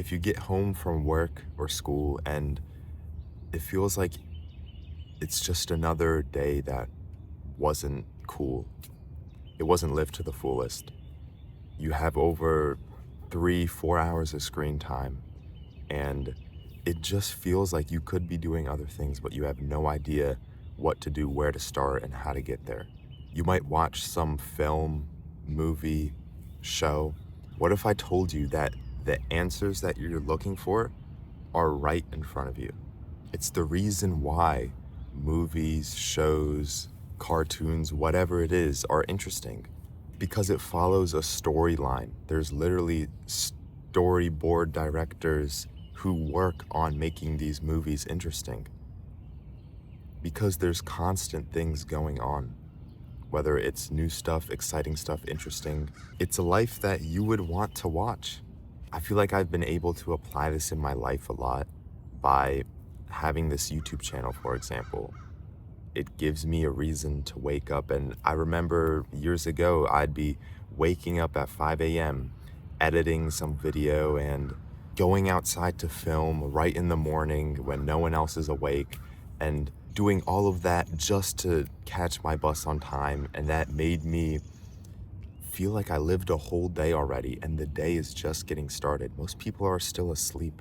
If you get home from work or school and it feels like it's just another day that wasn't cool, it wasn't lived to the fullest. You have over 3, 4 hours of screen time, and it just feels like you could be doing other things, but you have no idea what to do, where to start, and how to get there. You might watch some film, movie, show. What if I told you that the answers that you're looking for are right in front of you? It's the reason why movies, shows, cartoons, whatever it is, are interesting because it follows a storyline. There's literally storyboard directors who work on making these movies interesting because there's constant things going on. Whether it's new stuff, exciting stuff, interesting, it's a life that you would want to watch. I feel like I've been able to apply this in my life a lot by having this YouTube channel, for example. It gives me a reason to wake up. And I remember years ago, I'd be waking up at 5 a.m., editing some video and going outside to film right in the morning when no one else is awake and doing all of that just to catch my bus on time. And that made me feel like I lived a whole day already and the day is just getting started. Most people are still asleep.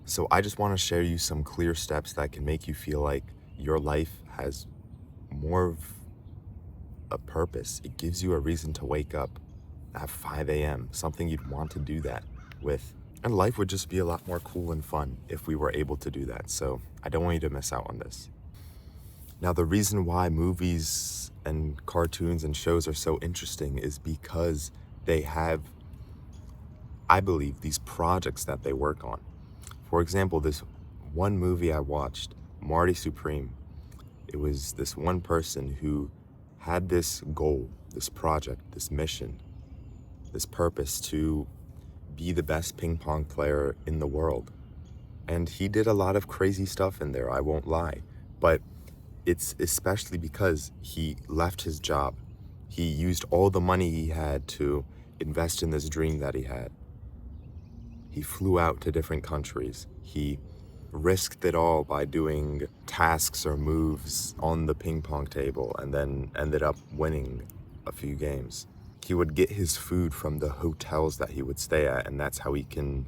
So I just want to share you some clear steps that can make you feel like your life has more of a purpose. It gives you a reason to wake up at 5 a.m., something you'd want to do that with. And life would just be a lot more cool and fun if we were able to do that. So I don't want you to miss out on this. Now, the reason why movies and cartoons and shows are so interesting is because they have, I believe, these projects that they work on. For example, this one movie I watched, Marty Supreme, it was this one person who had this goal, this project, this mission, this purpose to be the best ping pong player in the world. And he did a lot of crazy stuff in there, I won't lie. But it's especially because he left his job. He used all the money he had to invest in this dream that he had. He flew out to different countries. He risked it all by doing tasks or moves on the ping pong table and then ended up winning a few games. He would get his food from the hotels that he would stay at, and that's how he can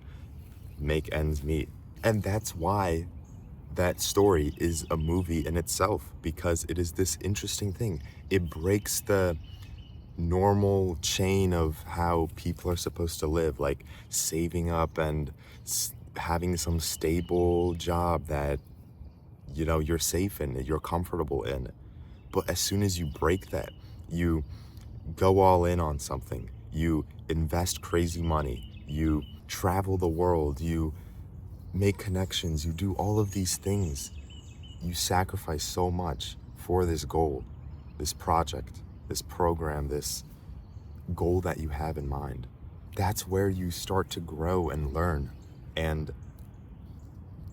make ends meet. And that's why that story is a movie in itself, because it is this interesting thing. It breaks the normal chain of how people are supposed to live, like saving up and having some stable job that, you know, you're safe in, you're comfortable in. But as soon as you break that, you go all in on something, you invest crazy money, you travel the world, you make connections, you do all of these things. You sacrifice so much for this goal, this project, this program, this goal that you have in mind. That's where you start to grow and learn and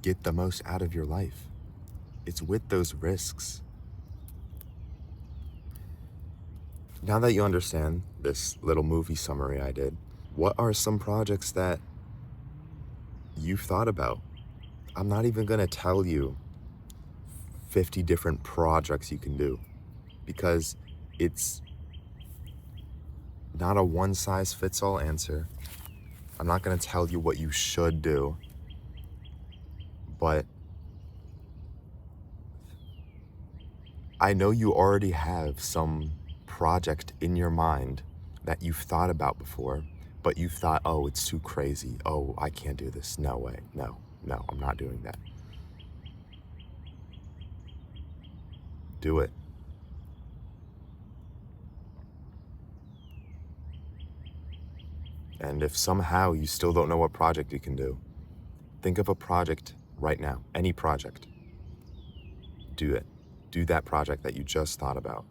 get the most out of your life. It's with those risks. Now that you understand this little movie summary I did, what are some projects that you've thought about? I'm not even gonna tell you 50 different projects you can do because it's not a one-size-fits-all answer. I'm not gonna tell you what you should do, but I know you already have some project in your mind that you've thought about before, but you've thought, oh, it's too crazy. Oh, I can't do this. No way. No, I'm not doing that. Do it. And if somehow you still don't know what project you can do, think of a project right now, any project. Do it. Do that project that you just thought about.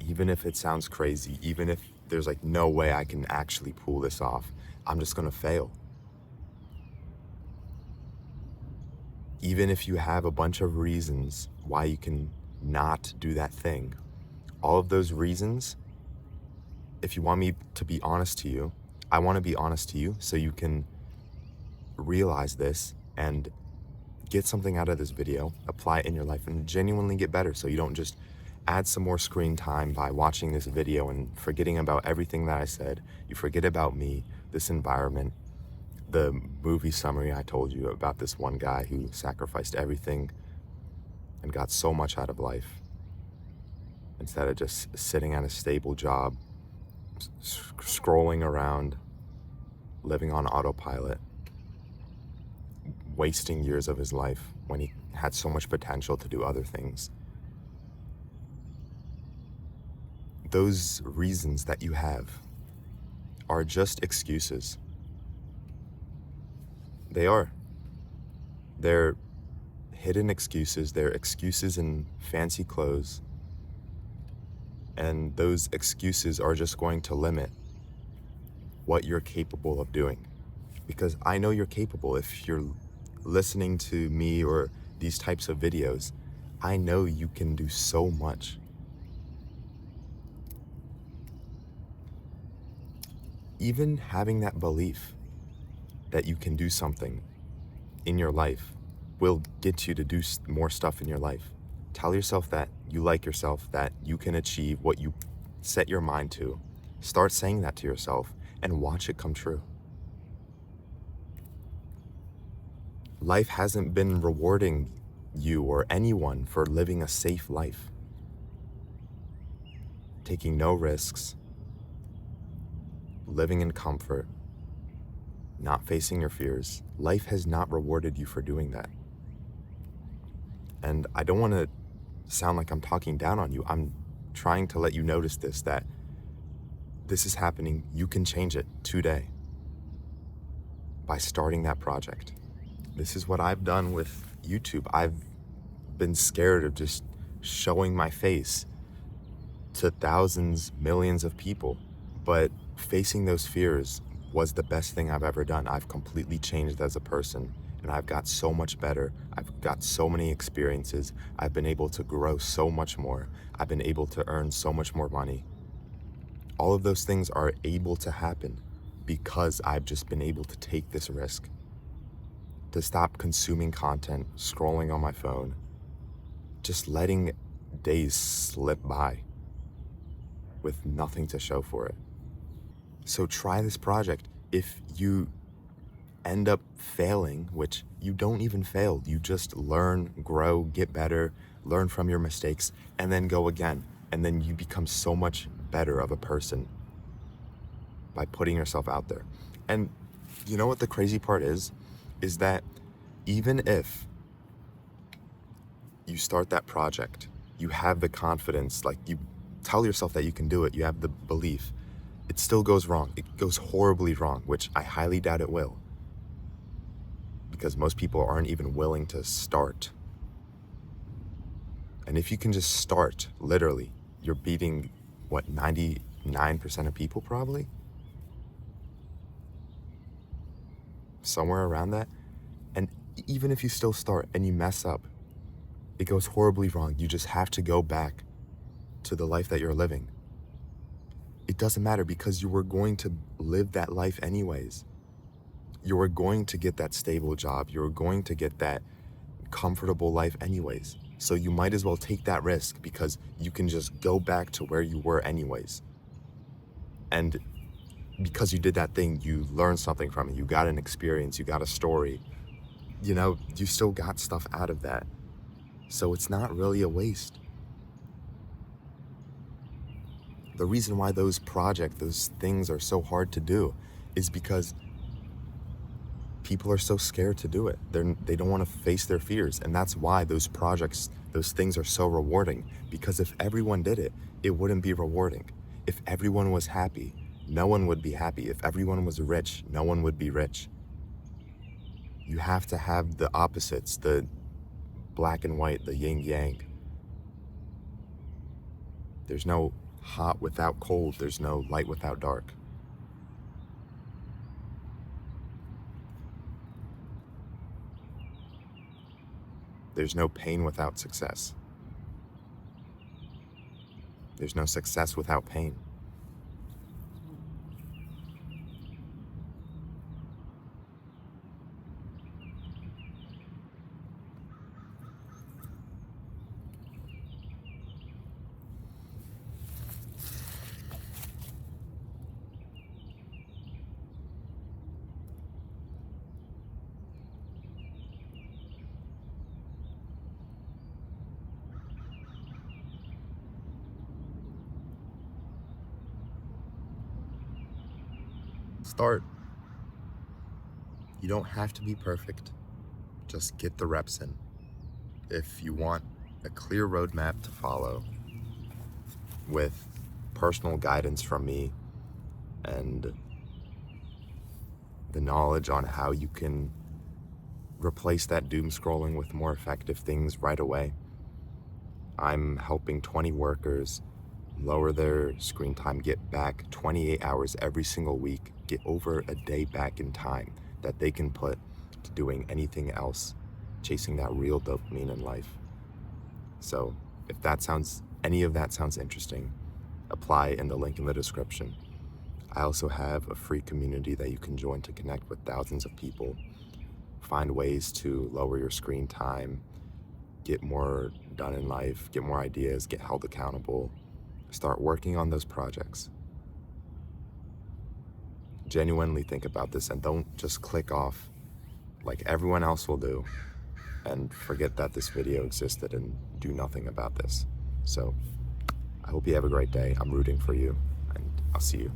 Even if it sounds crazy, even if there's like no way I can actually pull this off, I'm just gonna fail. Even if you have a bunch of reasons why you can not do that thing, all of those reasons, if you want me to be honest to you, I want to be honest to you so you can realize this and get something out of this video, apply it in your life, and genuinely get better so you don't just add some more screen time by watching this video and forgetting about everything that I said. You forget about me, this environment, the movie summary I told you about this one guy who sacrificed everything and got so much out of life instead of just sitting at a stable job, scrolling around, living on autopilot, wasting years of his life when he had so much potential to do other things. Those reasons that you have are just excuses. They are. They're hidden excuses. They're excuses in fancy clothes. And those excuses are just going to limit what you're capable of doing. Because I know you're capable. If you're listening to me or these types of videos, I know you can do so much. Even having that belief that you can do something in your life will get you to do more stuff in your life. Tell yourself that you like yourself, that you can achieve what you set your mind to. Start saying that to yourself and watch it come true. Life hasn't been rewarding you or anyone for living a safe life, taking no risks, living in comfort, not facing your fears. Life has not rewarded you for doing that. And I don't want to sound like I'm talking down on you. I'm trying to let you notice this, that this is happening. You can change it today by starting that project. This is what I've done with YouTube. I've been scared of just showing my face to thousands, millions of people, but facing those fears was the best thing I've ever done. I've completely changed as a person, and I've got so much better. I've got so many experiences. I've been able to grow so much more. I've been able to earn so much more money. All of those things are able to happen because I've just been able to take this risk, to stop consuming content, scrolling on my phone, just letting days slip by with nothing to show for it. So try this project. If you end up failing, which you don't even fail, you just learn, grow, get better, learn from your mistakes, and then go again. And then you become so much better of a person by putting yourself out there. And you know what the crazy part is that even if you start that project, you have the confidence, like you tell yourself that you can do it, you have the belief, it still goes wrong. It goes horribly wrong, which I highly doubt it will, because most people aren't even willing to start. And if you can just start, literally, you're beating, 99% of people probably? Somewhere around that. And even if you still start and you mess up, it goes horribly wrong. You just have to go back to the life that you're living. It doesn't matter, because you were going to live that life anyways. You were going to get that stable job. You were going to get that comfortable life anyways. So you might as well take that risk, because you can just go back to where you were anyways. And because you did that thing, you learned something from it. You got an experience, you got a story. You still got stuff out of that. So it's not really a waste. The reason why those things are so hard to do is because people are so scared to do it. They don't want to face their fears. And that's why those things are so rewarding. Because if everyone did it, it wouldn't be rewarding. If everyone was happy, no one would be happy. If everyone was rich, no one would be rich. You have to have the opposites, the black and white, the yin yang. There's no hot without cold. There's no light without dark. There's no pain without success. There's no success without pain. Start. You don't have to be perfect. Just get the reps in. If you want a clear roadmap to follow with personal guidance from me and the knowledge on how you can replace that doom scrolling with more effective things right away, I'm helping 20 workers lower their screen time, get back 28 hours every single week, get over a day back in time that they can put to doing anything else, chasing that real dopamine in life. So if any of that sounds interesting, apply in the link in the description. I also have a free community that you can join to connect with thousands of people, find ways to lower your screen time, get more done in life, get more ideas, get held accountable, start working on those projects. Genuinely think about this and don't just click off like everyone else will do and forget that this video existed and do nothing about this. So I hope you have a great day. I'm rooting for you, and I'll see you.